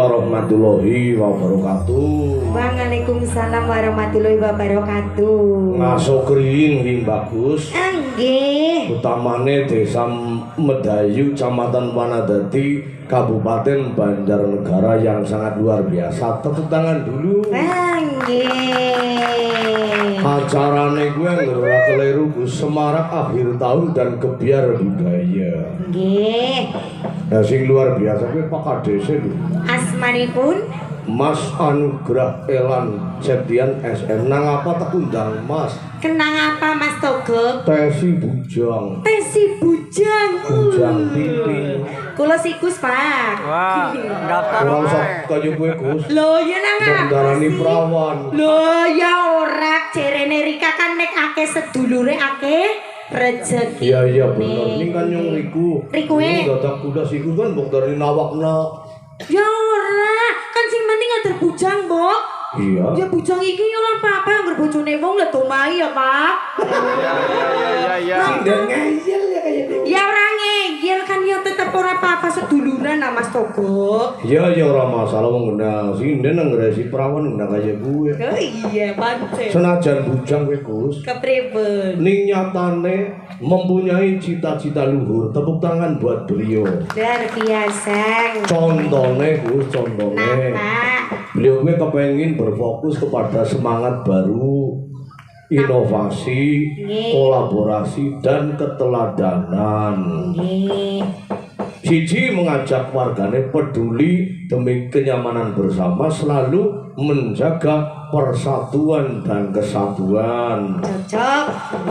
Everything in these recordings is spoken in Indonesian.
warahmatullahi wabarakatuh. Waalaikumsalam warahmatullahi wabarakatuh. Ngasokriin ing bagus. Nggih. Utamane Desa Medayu, Kecamatan Wanadadi, Kabupaten Banjarnegara yang sangat luar biasa. Tepuk tangan dulu. Nggih. Acarane gue nggak keliru Gus Semarak akhir tahun dan kebiar budaya. Nggih. Nah, sing luar biasa gue Pak Kadese lho. Asmanipun Mas Anugrah Elan Septian SM. Nang apa tak undang Mas? kenang apa Mas Togog? Tesi Bujang. Tesi bujang. Bujang pipi. Kula sikus, Pak. Wah, daftar Ora usah wae. kaya gue Gus. Lho, ya nang apa Darani sih? perawan. Lho, ya ora jerene Rika kan nek akeh sedulure akeh rezeki. Iya bener. Ini kan yang Riku. Riku Ini dadak kuda siku kan mbok dari nawakna. Ya ora, kan sing penting ada bujang, Mbok. Iya. Ya bujang iki ya ora apa-apa yang bojone wong lah domai ya, Pak. Ya. Dan ngeyel ya kayak gitu. Ya ora ngeyel kan ya tetep ora apa-apa seduluran lah Mas Togo. Ya ora masalah wong ngena sinden nang ngresi perawan ngena kaya gue. Oh iya, pancen. Senajan bujang kowe Gus. Kepriben. Ning nyatane mempunyai cita-cita luhur. Tepuk tangan buat beliau. Luar biasa. Contohnya Gus, contohnya Napa? beliau gue kepengen berfokus kepada semangat baru, inovasi, kolaborasi dan keteladanan. Nggih. Siji mengajak warganya peduli demi kenyamanan bersama, selalu menjaga persatuan dan kesatuan. Cocok.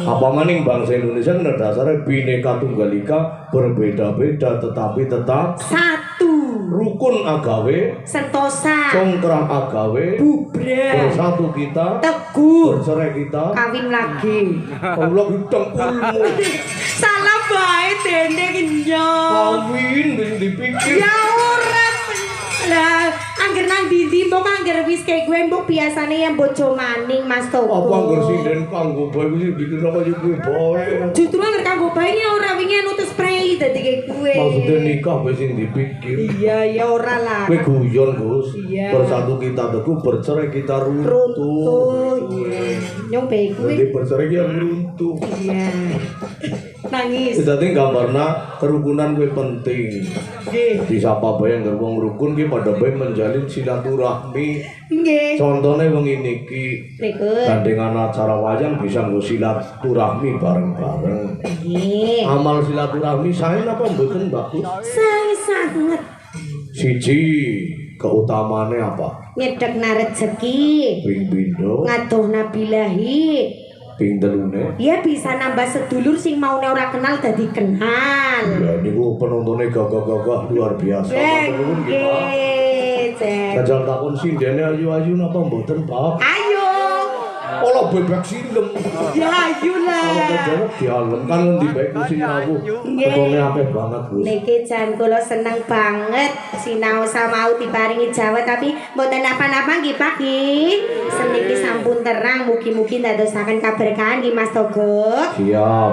Apa maning bangsa Indonesia kan dasarnya Bhinneka Tunggal Ika, berbeda-beda tetapi tetap Satu. rukun agawe, Sentosa. congkrah agawe, Bubrah. bersatu kita, Teguh. bercerai kita. Kawin lagi. Allah hitam ulmu. Salah bae dene kinyo. Kawin bisa dipikir. Ya ora. Lah, angger nang ndi mbok angger wis kayak gue mbok biasane yang bojo maning Mas Togo. Apa anggar sinden kanggo bae wis dikira kaya gue bae. Justru angger kanggo bae ya ora wingi anu terus spray dadi kayak gue. Maksudnya nikah wis sing dipikir. Iya, ya ora lah. Kowe guyon Gus. Iya. Bersatu kita teguh, bercerai kita runtuh. Runtuh. Iya. Nyong bae gue. Jadi bercerai kita runtuh. Iya. Nangis. Jadi gambarna kerukunan gue penting. Nggih. Disapa bae yang wong rukun ki pada bae menjalin silaturahmi. Nggih. Contohnya wong ini ki Berikut. gandengan acara wayang bisa nggo silaturahmi bareng-bareng. Nggih. Amal silaturahmi saya apa mboten bagus? Sangat Siji keutamaannya apa? nyedekna rezeki, Ping pindho, ngadohna bilahi. ping telune. Ya bisa nambah sedulur sing maune ora kenal dadi kenal. Ya niku penontonnya gagah-gagah luar biasa. Nuwun nggih, Pak. Nggih, Cek. Kajal takon sindene ayu-ayu napa mboten, Pak? Ayo. Olah bebek silem. Ya ayo Kalau lah. kejarak dialem kan ngendi bae kusi aku. Nggih. Ketone akeh banget, Gus. Niki jan kula seneng banget sinau samau diparingi Jawa tapi mboten napa-napa nggih Pak nggih. Seniki sampun terang mugi-mugi ndadosaken kaberkahan nggih Mas Togo. Siap.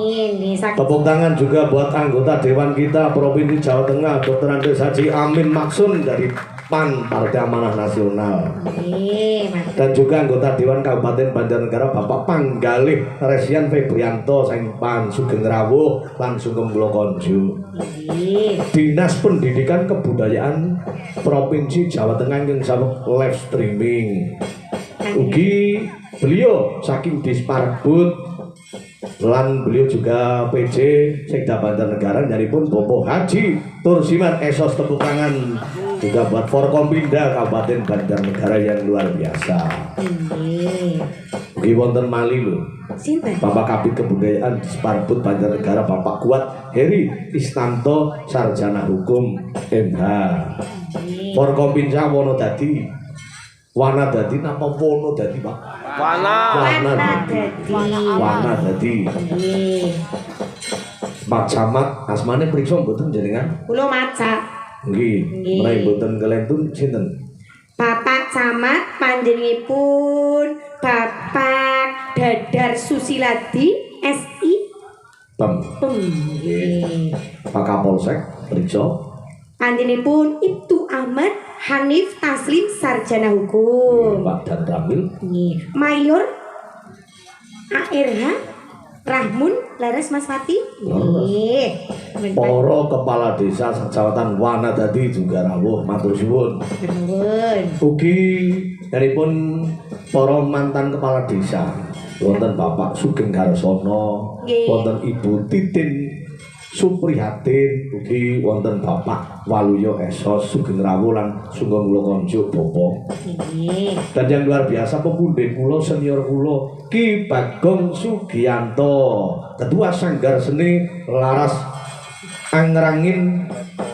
Ini sakit. Tepuk tangan juga buat anggota Dewan kita Provinsi Jawa Tengah, Dr. Andes Haji Amin Maksun dari PAN Partai Amanah Nasional. Mantap. Dan juga anggota Dewan Kabupaten Banjarnegara Bapak Panggalih Resian Febrianto Saing PAN Sugeng Rawuh lan Sugeng Blokonjo. Dinas Pendidikan Kebudayaan Provinsi Jawa Tengah yang sabuk live streaming. Ugi beliau saking Disparbud lan beliau juga PJ Sekda Banjarnegara pun Bopo Haji Tursiman Esos, tepuk tangan juga buat Forkompinda Kabupaten Banjarnegara yang luar biasa. Ugi wonten Mali lho. Sinten? Bapak Kabid Kebudayaan Disparbud Banjarnegara Bapak Kuat Heri Istanto Sarjana Hukum MH. Forkompinda Wonodadi. Wanadadi napa Wonodadi, Pak? Wanadadi. Pak Camat asmane priksa mboten jenengan? Kula maca. Nggih. Menawi mboten kelentun sinten? Bapak Camat panjenenganipun Bapak Dadar Susiladi SI Pem. Nggih. Pak Kapolsek priksa. Panjenenganipun Ibtu Ahmad Hanif Taslim sarjana hukum. Pak dan Ramil. Nggih. Mayor ARH Rahmun Laras Mas Pati. Nggih. Para kepala desa Kecamatan Wanadadi juga rawuh matur suwun. Nuwun. Ugi daripun para mantan kepala desa. Wonten Bapak Sugeng Garsono, Nggih. wonten Ibu Titin Suprihatin, ugi wonten Bapak Waluyo Esos Sugeng Rawuh lan Sunggung Kula Konjuk Bopo. Nggih. Dan yang luar biasa pepundhen kula senior kula Ki Bagong Sugiyanto, Ketua Sanggar Seni Laras Angrangin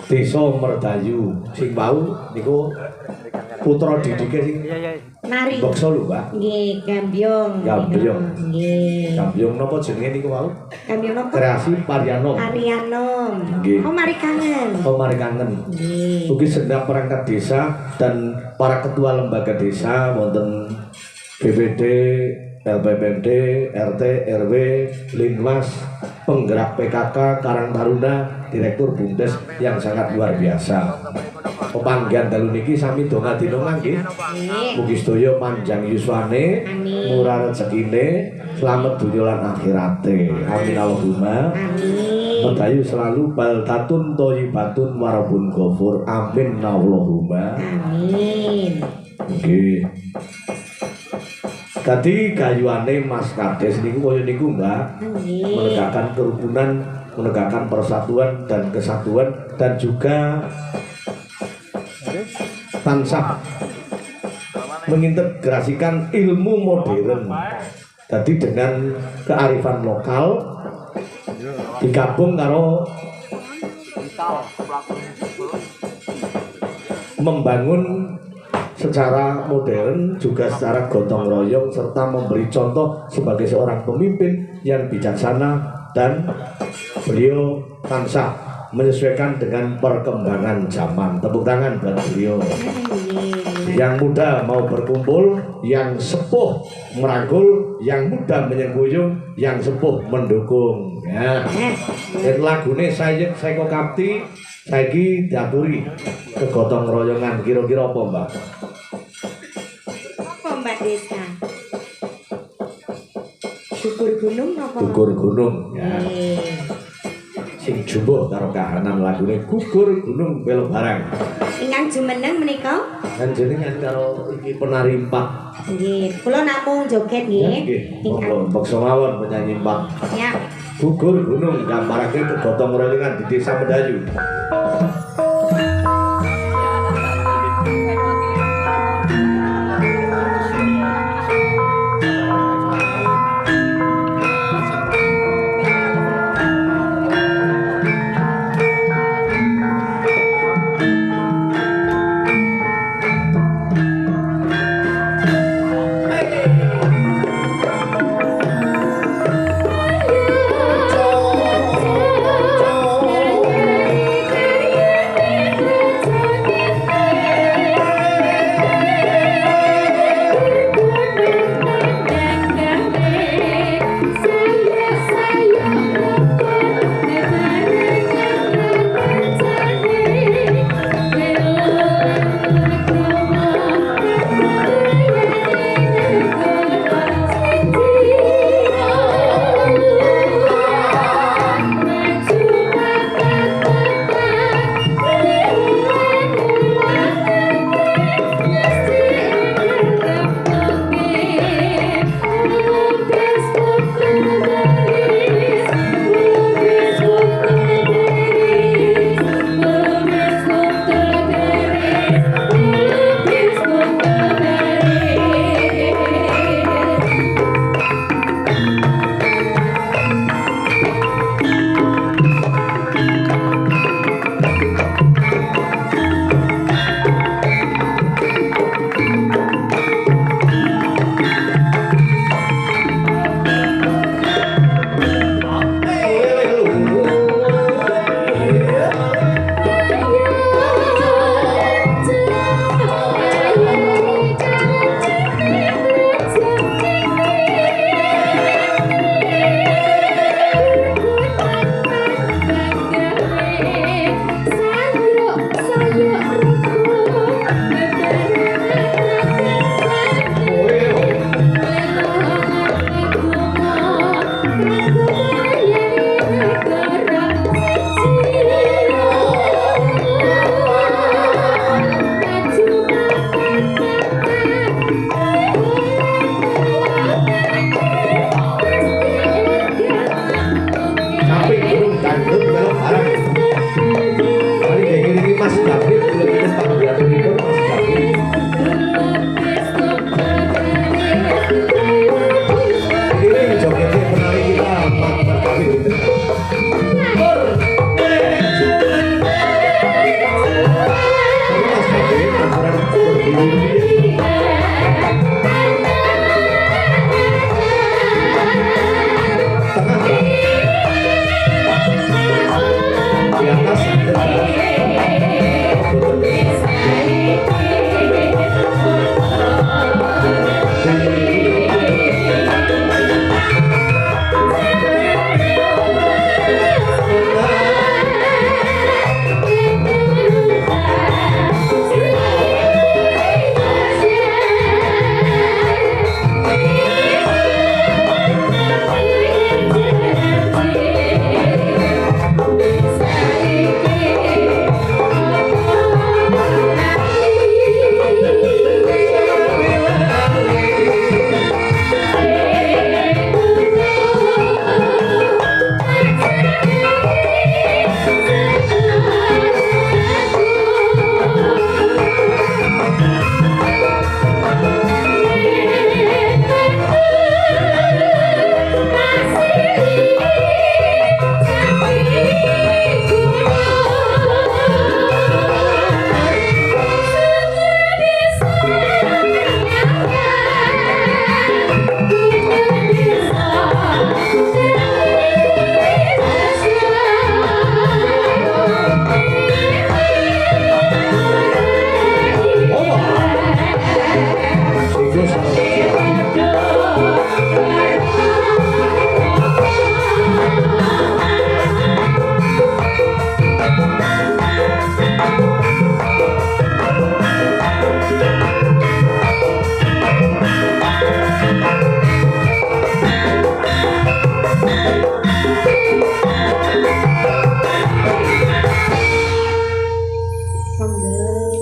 Desa Merdayu. Sing wau niku putra didike sing Nari. Beksa lho, Pak. Nggih, Gambyong. Gambyong. Nggih. Gambyong napa jenenge niku wau? Gambyong napa? Kreasi Paryanom. Arianom. Nggih. Oh, mari kangen. Pemari kangen. Nggih. Ugi segenap perangkat desa dan para ketua lembaga desa wonten BPD, LPPD, RT, RW, Linmas, penggerak PKK, Karang Taruna, Direktur BUMDes yang sangat luar biasa. Pepanggihan dalu niki sami donga dina nggih. Nggih. Mugi sedaya panjang yuswane, Amin. murah rezekine, slamet dunya lan akhirate. Amin Allahumma. Amin. Merdayu selalu baltatun thayyibatun warabun ghafur. Amin Allahumma. Amin. Nggih. Dadi gayuane Mas Kades niku kaya niku, Mbak. Nggih. Menegakkan kerukunan, menegakkan persatuan dan kesatuan dan juga tansah mengintegrasikan ilmu modern. Jadi dengan kearifan lokal digabung karo membangun secara modern juga secara gotong royong serta memberi contoh sebagai seorang pemimpin yang bijaksana dan beliau tansah menyesuaikan dengan perkembangan zaman. Tepuk tangan buat beliau. Yang muda mau berkumpul, yang sepuh merangkul, yang muda menyengkuyung, yang sepuh mendukung. Ya. Dan lagune saya kok kapti, saiki diaturi kegotong royongan kira-kira apa, Mbak? Apa Mbak Desa? Syukur gunung apa? Gugur gunung. Ya. Sing jumbo karo kahanan lagune gugur gunung belok barang. Ingkang jumeneng menika? Dan jenengan karo iki penari empat. Nggih, kula namung joget nggih. Monggo beksa mawon penyanyi empat. Ya. Gugur gunung gambarake kegotong royongan di Desa Medayu. Nggih. Sandut melok barang. Mari dikirimi Mas David kula nuwun panggihatunipun Mas David. Ini jogetnya penari kita Mas David. Mas David aturan berdiri. Di atas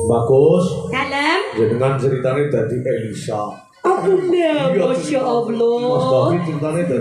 bagus. Dalam. Jenengan ceritanya dari Elisa. Aku ndak, Iya, Masya Allah. Mas David ceritanya dari